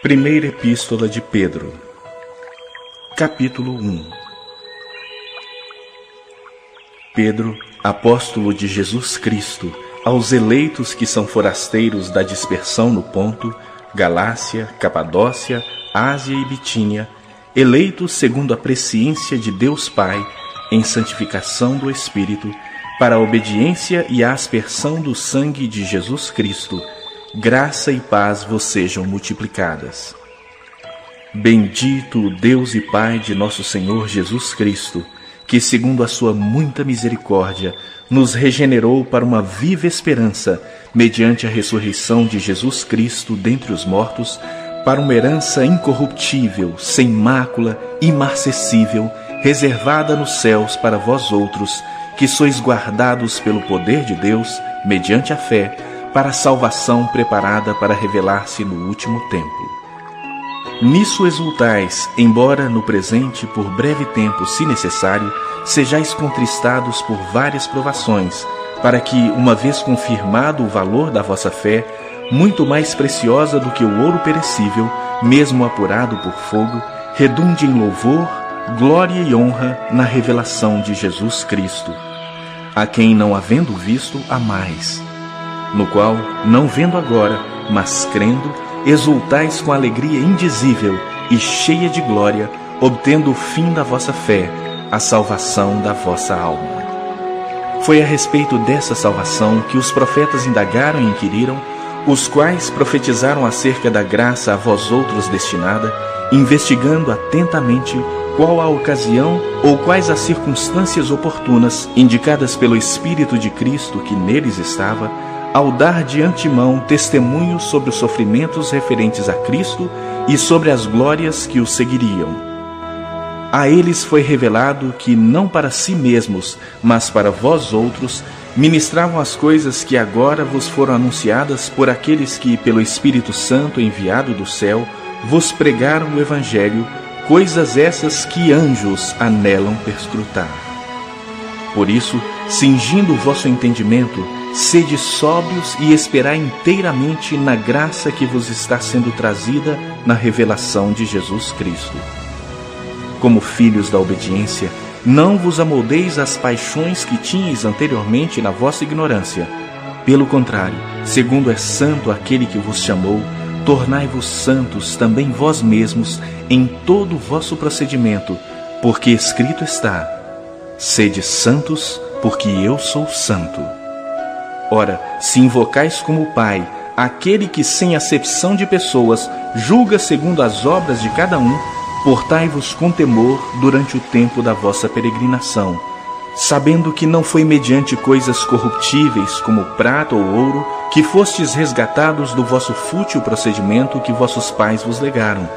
Primeira Epístola de Pedro, capítulo 1. Pedro, apóstolo de Jesus Cristo, aos eleitos que são forasteiros da dispersão no Ponto, Galácia, Capadócia, Ásia e Bitínia, eleitos segundo a presciência de Deus Pai, em santificação do Espírito, para a obediência e a aspersão do sangue de Jesus Cristo, graça e paz vos sejam multiplicadas. Bendito o Deus e Pai de nosso Senhor Jesus Cristo, que segundo a sua muita misericórdia, nos regenerou para uma viva esperança, mediante a ressurreição de Jesus Cristo dentre os mortos, para uma herança incorruptível, sem mácula, imarcessível, reservada nos céus para vós outros, que sois guardados pelo poder de Deus, mediante a fé, para a salvação preparada para revelar-se no último tempo. Nisso exultais, embora no presente, por breve tempo, se necessário, sejais contristados por várias provações, para que, uma vez confirmado o valor da vossa fé, muito mais preciosa do que o ouro perecível, mesmo apurado por fogo, redunde em louvor, glória e honra na revelação de Jesus Cristo, a quem, não havendo visto, amais, no qual, não vendo agora, mas crendo, exultais com alegria indizível e cheia de glória, obtendo o fim da vossa fé, a salvação da vossa alma. Foi a respeito dessa salvação que os profetas indagaram e inquiriram, os quais profetizaram acerca da graça a vós outros destinada, investigando atentamente qual a ocasião ou quais as circunstâncias oportunas indicadas pelo Espírito de Cristo que neles estava, ao dar de antemão testemunho sobre os sofrimentos referentes a Cristo e sobre as glórias que os seguiriam. A eles foi revelado que não para si mesmos, mas para vós outros, ministravam as coisas que agora vos foram anunciadas por aqueles que, pelo Espírito Santo enviado do céu, vos pregaram o Evangelho, coisas essas que anjos anelam perscrutar. Por isso, cingindo o vosso entendimento, sede sóbrios e esperai inteiramente na graça que vos está sendo trazida na revelação de Jesus Cristo. Como filhos da obediência, não vos amoldeis às paixões que tinhais anteriormente na vossa ignorância. Pelo contrário, segundo é santo aquele que vos chamou, tornai-vos santos também vós mesmos em todo o vosso procedimento, porque escrito está: sede santos, porque eu sou santo. Ora, se invocais como Pai aquele que, sem acepção de pessoas, julga segundo as obras de cada um, portai-vos com temor durante o tempo da vossa peregrinação, sabendo que não foi mediante coisas corruptíveis, como prata ou ouro, que fostes resgatados do vosso fútil procedimento que vossos pais vos legaram,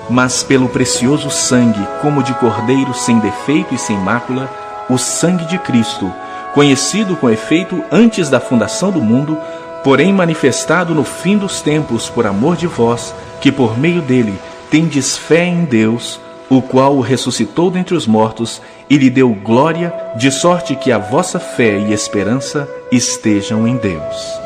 mas pelo precioso sangue, como de cordeiro sem defeito e sem mácula, o sangue de Cristo, conhecido com efeito antes da fundação do mundo, porém manifestado no fim dos tempos por amor de vós, que por meio dele tendes fé em Deus, o qual o ressuscitou dentre os mortos e lhe deu glória, de sorte que a vossa fé e esperança estejam em Deus.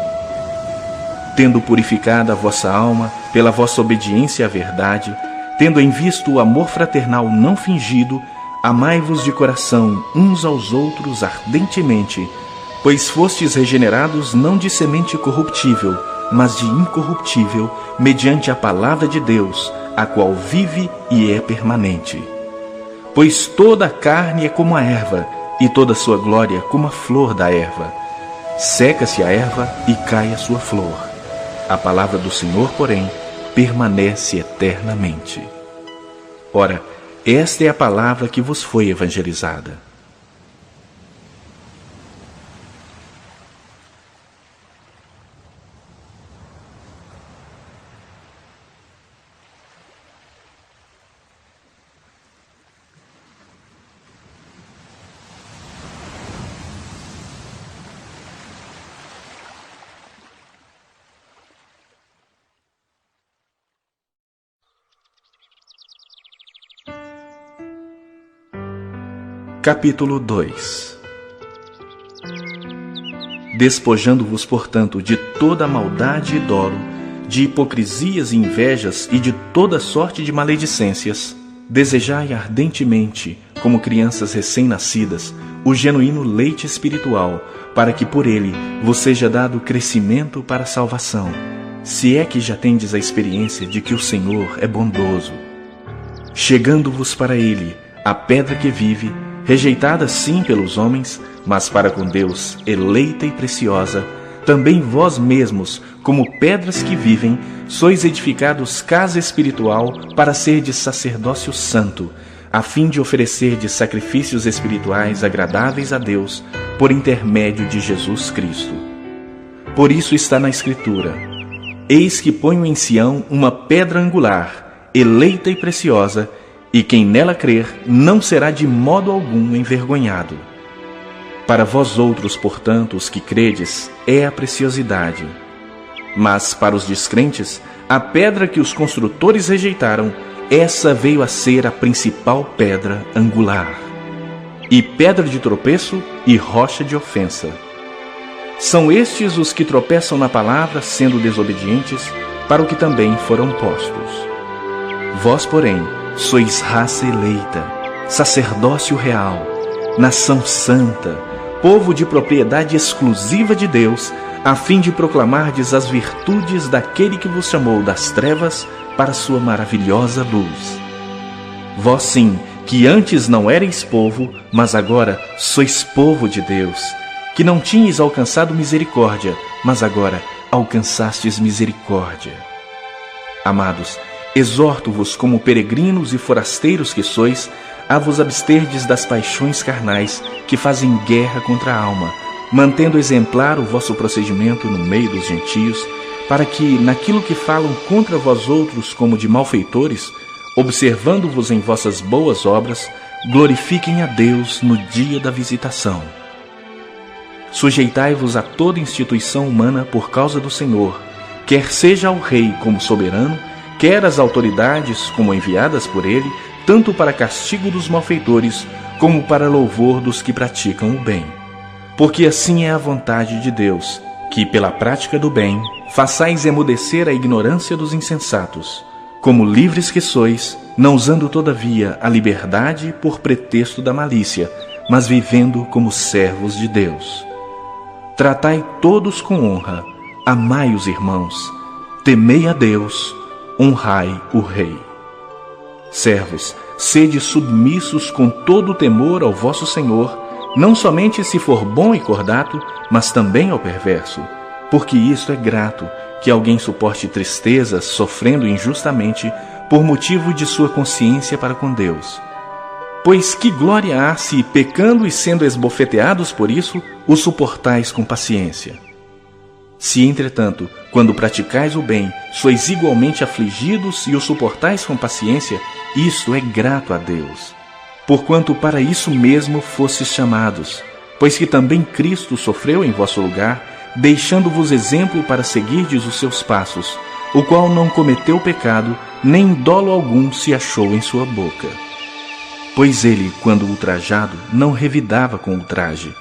Tendo purificado a vossa alma pela vossa obediência à verdade, tendo em vista o amor fraternal não fingido, amai-vos de coração uns aos outros ardentemente, pois fostes regenerados não de semente corruptível, mas de incorruptível, mediante a palavra de Deus, a qual vive e é permanente. Pois toda a carne é como a erva, e toda a sua glória como a flor da erva. Seca-se a erva e cai a sua flor. A palavra do Senhor, porém, permanece eternamente. Ora, esta é a palavra que vos foi evangelizada. Capítulo 2. Despojando-vos, portanto, de toda a maldade e dolo, de hipocrisias e invejas e de toda sorte de maledicências, desejai ardentemente, como crianças recém-nascidas, o genuíno leite espiritual, para que por ele vos seja dado crescimento para a salvação, se é que já tendes a experiência de que o Senhor é bondoso. Chegando-vos para ele, a pedra que vive, rejeitada sim pelos homens, mas para com Deus eleita e preciosa, também vós mesmos, como pedras que vivem, sois edificados casa espiritual para serdes sacerdócio santo, a fim de oferecerdes sacrifícios espirituais agradáveis a Deus, por intermédio de Jesus Cristo. Por isso está na Escritura: eis que ponho em Sião uma pedra angular, eleita e preciosa, e quem nela crer não será de modo algum envergonhado. Para vós outros, portanto, os que credes, é a preciosidade. Mas para os descrentes, a pedra que os construtores rejeitaram, essa veio a ser a principal pedra angular, e pedra de tropeço e rocha de ofensa. São estes os que tropeçam na palavra, sendo desobedientes, para o que também foram postos. Vós, porém, sois raça eleita, sacerdócio real, nação santa, povo de propriedade exclusiva de Deus, a fim de proclamardes as virtudes daquele que vos chamou das trevas para sua maravilhosa luz. Vós sim, que antes não erais povo, mas agora sois povo de Deus, que não tinhas alcançado misericórdia, mas agora alcançastes misericórdia. Amados, exorto-vos como peregrinos e forasteiros que sois, a vos absterdes das paixões carnais que fazem guerra contra a alma, mantendo exemplar o vosso procedimento no meio dos gentios, para que, naquilo que falam contra vós outros como de malfeitores, observando-vos em vossas boas obras, glorifiquem a Deus no dia da visitação. Sujeitai-vos a toda instituição humana por causa do Senhor, quer seja ao rei como soberano, quer as autoridades como enviadas por ele, tanto para castigo dos malfeitores, como para louvor dos que praticam o bem. Porque assim é a vontade de Deus, que pela prática do bem façais emudecer a ignorância dos insensatos, como livres que sois, não usando todavia a liberdade por pretexto da malícia, mas vivendo como servos de Deus. Tratai todos com honra, amai os irmãos, temei a Deus, honrai o Rei. Servos, sede submissos com todo o temor ao vosso Senhor, não somente se for bom e cordato, mas também ao perverso, porque isto é grato, que alguém suporte tristezas, sofrendo injustamente, por motivo de sua consciência para com Deus. Pois que glória há se, pecando e sendo esbofeteados por isso, o suportais com paciência? Se, entretanto, quando praticais o bem, sois igualmente afligidos e o suportais com paciência, isto é grato a Deus. Porquanto para isso mesmo fostes chamados, pois que também Cristo sofreu em vosso lugar, deixando-vos exemplo para seguirdes os seus passos, o qual não cometeu pecado, nem dolo algum se achou em sua boca. Pois ele, quando ultrajado, não revidava com ultraje.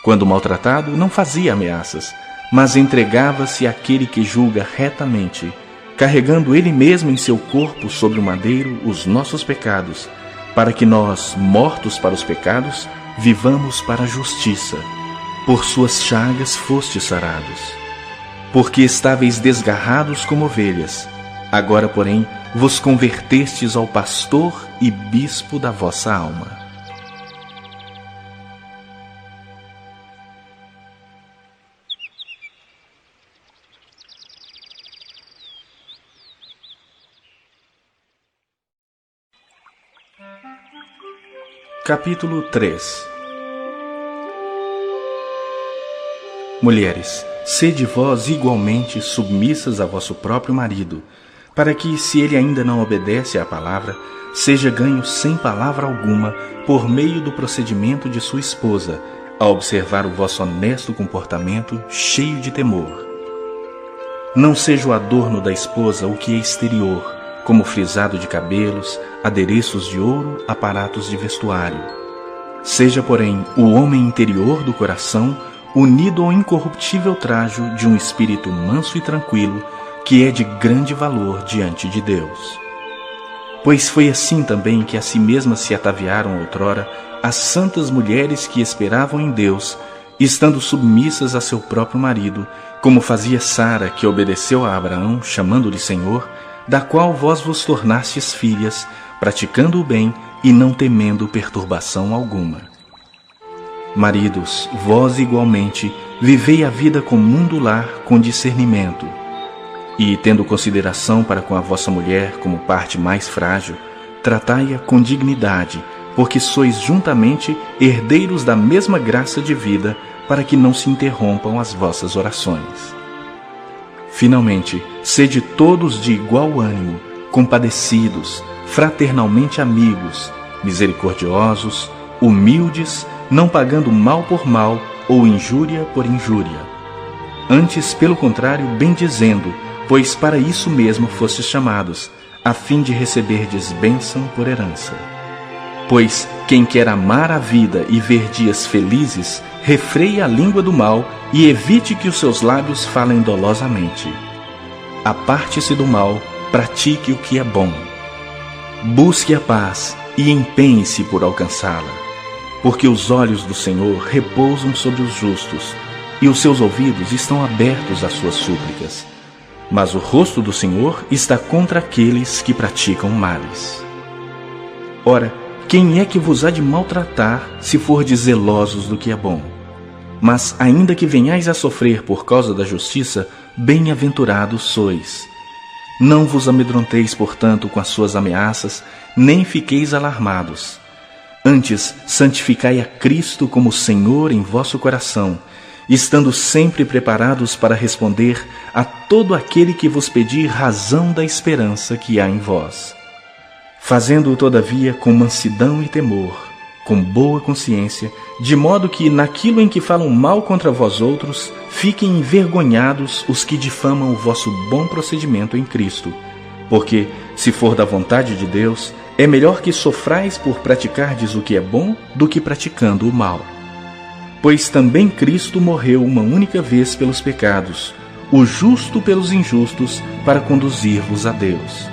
Quando maltratado, não fazia ameaças, mas entregava-se àquele que julga retamente, carregando ele mesmo em seu corpo sobre o madeiro os nossos pecados, para que nós, mortos para os pecados, vivamos para a justiça. Por suas chagas fostes sarados. Porque estáveis desgarrados como ovelhas, agora, porém, vos convertestes ao pastor e bispo da vossa alma. Capítulo 3. Mulheres, sede vós igualmente submissas a vosso próprio marido, para que, se ele ainda não obedece à palavra, seja ganho sem palavra alguma por meio do procedimento de sua esposa, a observar o vosso honesto comportamento cheio de temor. Não seja o adorno da esposa o que é exterior, como frisado de cabelos, adereços de ouro, aparatos de vestuário. Seja, porém, o homem interior do coração unido ao incorruptível trajo de um espírito manso e tranquilo, que é de grande valor diante de Deus. Pois foi assim também que a si mesmas se ataviaram outrora as santas mulheres que esperavam em Deus, estando submissas a seu próprio marido, como fazia Sara, que obedeceu a Abraão, chamando-lhe Senhor, da qual vós vos tornastes filhas, praticando o bem e não temendo perturbação alguma. Maridos, vós igualmente vivei a vida comum do lar com discernimento, e, tendo consideração para com a vossa mulher como parte mais frágil, tratai-a com dignidade, porque sois juntamente herdeiros da mesma graça de vida, para que não se interrompam as vossas orações. Finalmente, sede todos de igual ânimo, compadecidos, fraternalmente amigos, misericordiosos, humildes, não pagando mal por mal ou injúria por injúria. Antes, pelo contrário, bendizendo, pois para isso mesmo fostes chamados, a fim de receberdes bênção por herança. Pois quem quer amar a vida e ver dias felizes, refreie a língua do mal e evite que os seus lábios falem dolosamente. Aparte-se do mal, pratique o que é bom. Busque a paz e empenhe-se por alcançá-la, porque os olhos do Senhor repousam sobre os justos, e os seus ouvidos estão abertos às suas súplicas. Mas o rosto do Senhor está contra aqueles que praticam males. Ora, quem é que vos há de maltratar, se fordes zelosos do que é bom? Mas, ainda que venhais a sofrer por causa da justiça, bem-aventurados sois. Não vos amedronteis, portanto, com as suas ameaças, nem fiqueis alarmados. Antes, santificai a Cristo como Senhor em vosso coração, estando sempre preparados para responder a todo aquele que vos pedir razão da esperança que há em vós. Fazendo-o, todavia, com mansidão e temor, com boa consciência, de modo que, naquilo em que falam mal contra vós outros, fiquem envergonhados os que difamam o vosso bom procedimento em Cristo. Porque, se for da vontade de Deus, é melhor que sofrais por praticardes o que é bom do que praticando o mal. Pois também Cristo morreu uma única vez pelos pecados, o justo pelos injustos, para conduzir-vos a Deus.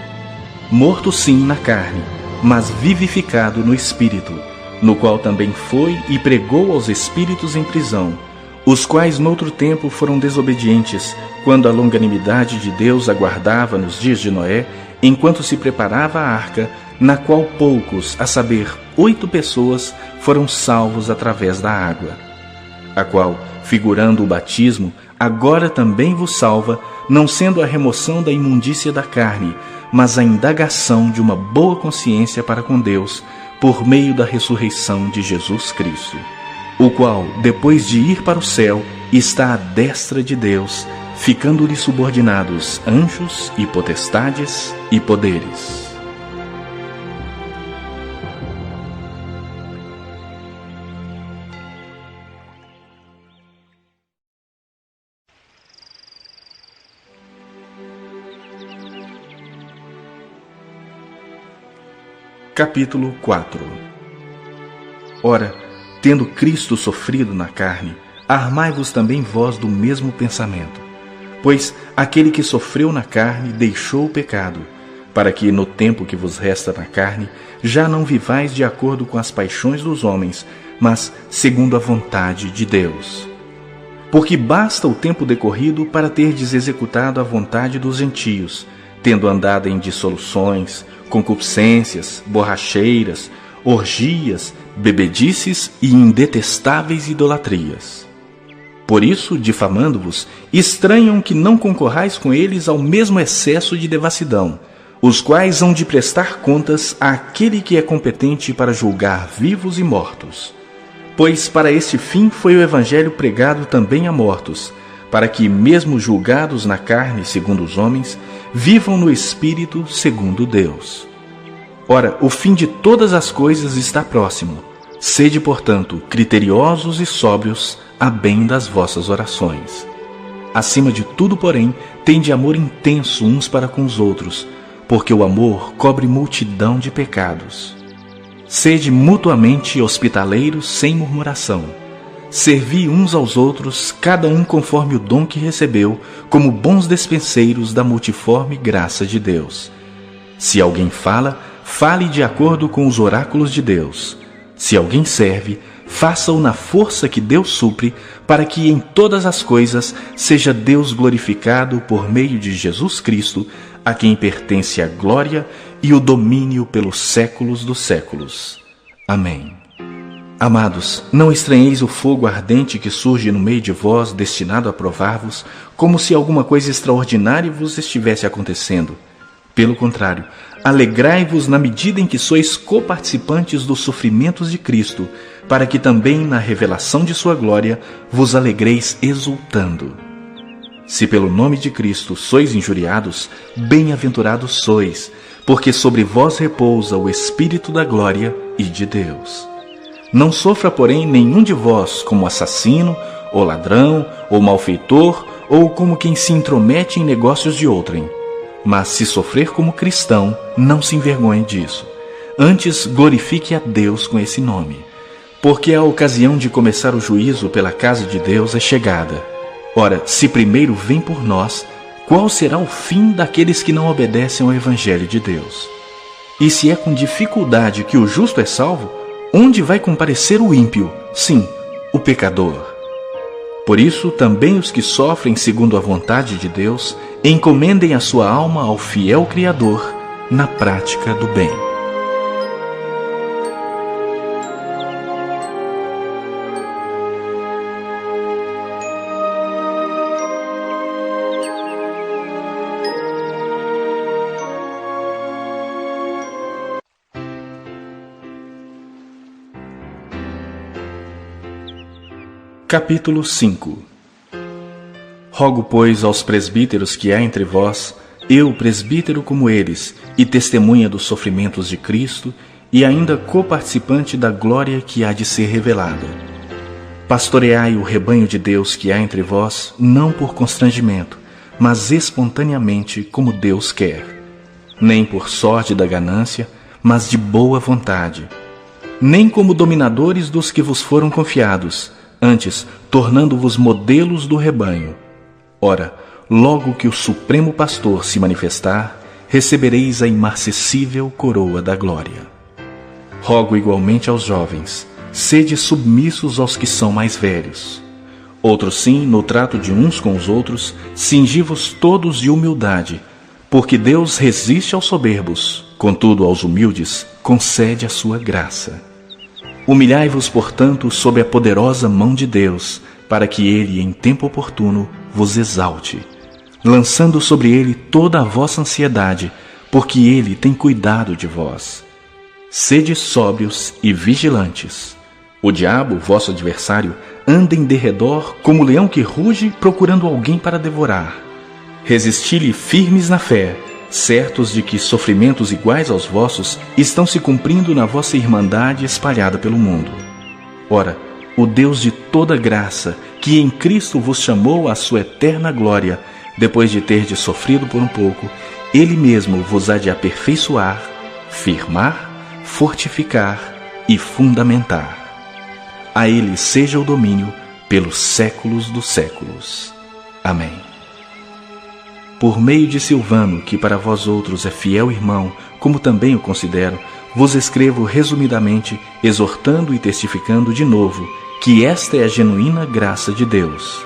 Morto sim na carne, mas vivificado no Espírito, no qual também foi e pregou aos espíritos em prisão, os quais noutro tempo foram desobedientes, quando a longanimidade de Deus aguardava nos dias de Noé, enquanto se preparava a arca, na qual poucos, a saber, 8 pessoas, foram salvos através da água, a qual, figurando o batismo, agora também vos salva, não sendo a remoção da imundícia da carne, mas a indagação de uma boa consciência para com Deus, por meio da ressurreição de Jesus Cristo, o qual, depois de ir para o céu, está à destra de Deus, ficando-lhe subordinados anjos e potestades e poderes. Capítulo 4. Ora, tendo Cristo sofrido na carne, armai-vos também vós do mesmo pensamento. Pois aquele que sofreu na carne deixou o pecado, para que no tempo que vos resta na carne, já não vivais de acordo com as paixões dos homens, mas segundo a vontade de Deus. Porque basta o tempo decorrido para terdes executado a vontade dos gentios, tendo andado em dissoluções, concupiscências, borracheiras, orgias, bebedices e indetestáveis idolatrias. Por isso, difamando-vos, estranham que não concorrais com eles ao mesmo excesso de devassidão, os quais hão de prestar contas àquele que é competente para julgar vivos e mortos. Pois para este fim foi o Evangelho pregado também a mortos, para que, mesmo julgados na carne segundo os homens, vivam no Espírito segundo Deus. Ora, o fim de todas as coisas está próximo. Sede, portanto, criteriosos e sóbrios, a bem das vossas orações. Acima de tudo, porém, tende amor intenso uns para com os outros, porque o amor cobre multidão de pecados. Sede mutuamente hospitaleiros sem murmuração. servi uns aos outros, cada um conforme o dom que recebeu, como bons despenseiros da multiforme graça de Deus. Se alguém fala, fale de acordo com os oráculos de Deus. Se alguém serve, faça-o na força que Deus supre, para que em todas as coisas seja Deus glorificado por meio de Jesus Cristo, a quem pertence a glória e o domínio pelos séculos dos séculos. Amém. Amados, não estranheis o fogo ardente que surge no meio de vós, destinado a provar-vos, como se alguma coisa extraordinária vos estivesse acontecendo. Pelo contrário, alegrai-vos na medida em que sois coparticipantes dos sofrimentos de Cristo, para que também na revelação de sua glória vos alegreis exultando. Se pelo nome de Cristo sois injuriados, bem-aventurados sois, porque sobre vós repousa o Espírito da glória e de Deus. Não sofra, porém, nenhum de vós como assassino, ou ladrão, ou malfeitor, ou como quem se intromete em negócios de outrem. Mas se sofrer como cristão, não se envergonhe disso. Antes, glorifique a Deus com esse nome. Porque a ocasião de começar o juízo pela casa de Deus é chegada. Ora, se primeiro vem por nós, qual será o fim daqueles que não obedecem ao Evangelho de Deus? E se é com dificuldade que o justo é salvo, onde vai comparecer o ímpio? Sim, o pecador. Por isso, também os que sofrem segundo a vontade de Deus, encomendem a sua alma ao fiel Criador na prática do bem. Capítulo 5. Rogo, pois, aos presbíteros que há entre vós, eu, presbítero como eles, e testemunha dos sofrimentos de Cristo, e ainda coparticipante da glória que há de ser revelada. Pastoreai o rebanho de Deus que há entre vós, não por constrangimento, mas espontaneamente, como Deus quer. Nem por sorte da ganância, mas de boa vontade. Nem como dominadores dos que vos foram confiados, antes, tornando-vos modelos do rebanho. Ora, logo que o Supremo Pastor se manifestar, recebereis a imarcessível coroa da glória. Rogo igualmente aos jovens, sede submissos aos que são mais velhos. Outros sim, no trato de uns com os outros, cingi-vos todos de humildade, porque Deus resiste aos soberbos, contudo aos humildes concede a sua graça. Humilhai-vos, portanto, sob a poderosa mão de Deus, para que ele, em tempo oportuno, vos exalte, lançando sobre ele toda a vossa ansiedade, porque ele tem cuidado de vós. Sede sóbrios e vigilantes. O diabo, vosso adversário, anda em derredor como leão que ruge, procurando alguém para devorar. Resisti-lhe firmes na fé, certos de que sofrimentos iguais aos vossos estão se cumprindo na vossa irmandade espalhada pelo mundo. Ora, o Deus de toda graça, que em Cristo vos chamou à sua eterna glória, depois de terdes sofrido por um pouco, Ele mesmo vos há de aperfeiçoar, firmar, fortificar e fundamentar. A Ele seja o domínio pelos séculos dos séculos. Amém. Por meio de Silvano, que para vós outros é fiel irmão, como também o considero, vos escrevo resumidamente, exortando e testificando de novo, que esta é a genuína graça de Deus.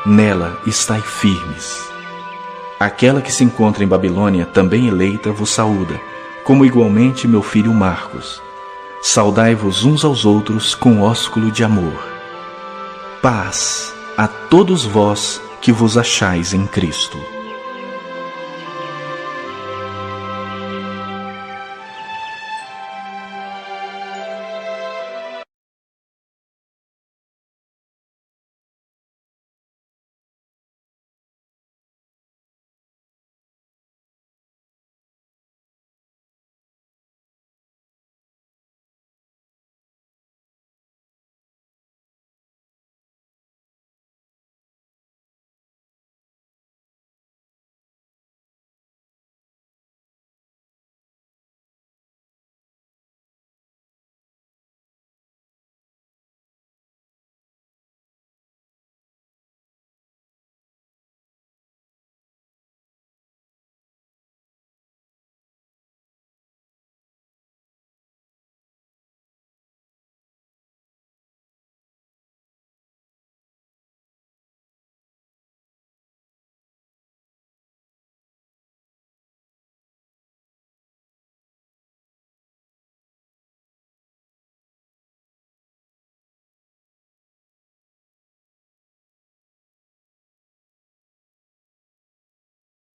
Nela estai firmes. Aquela que se encontra em Babilônia, também eleita, vos saúda, como igualmente meu filho Marcos. Saudai-vos uns aos outros com ósculo de amor. Paz a todos vós que vos achais em Cristo.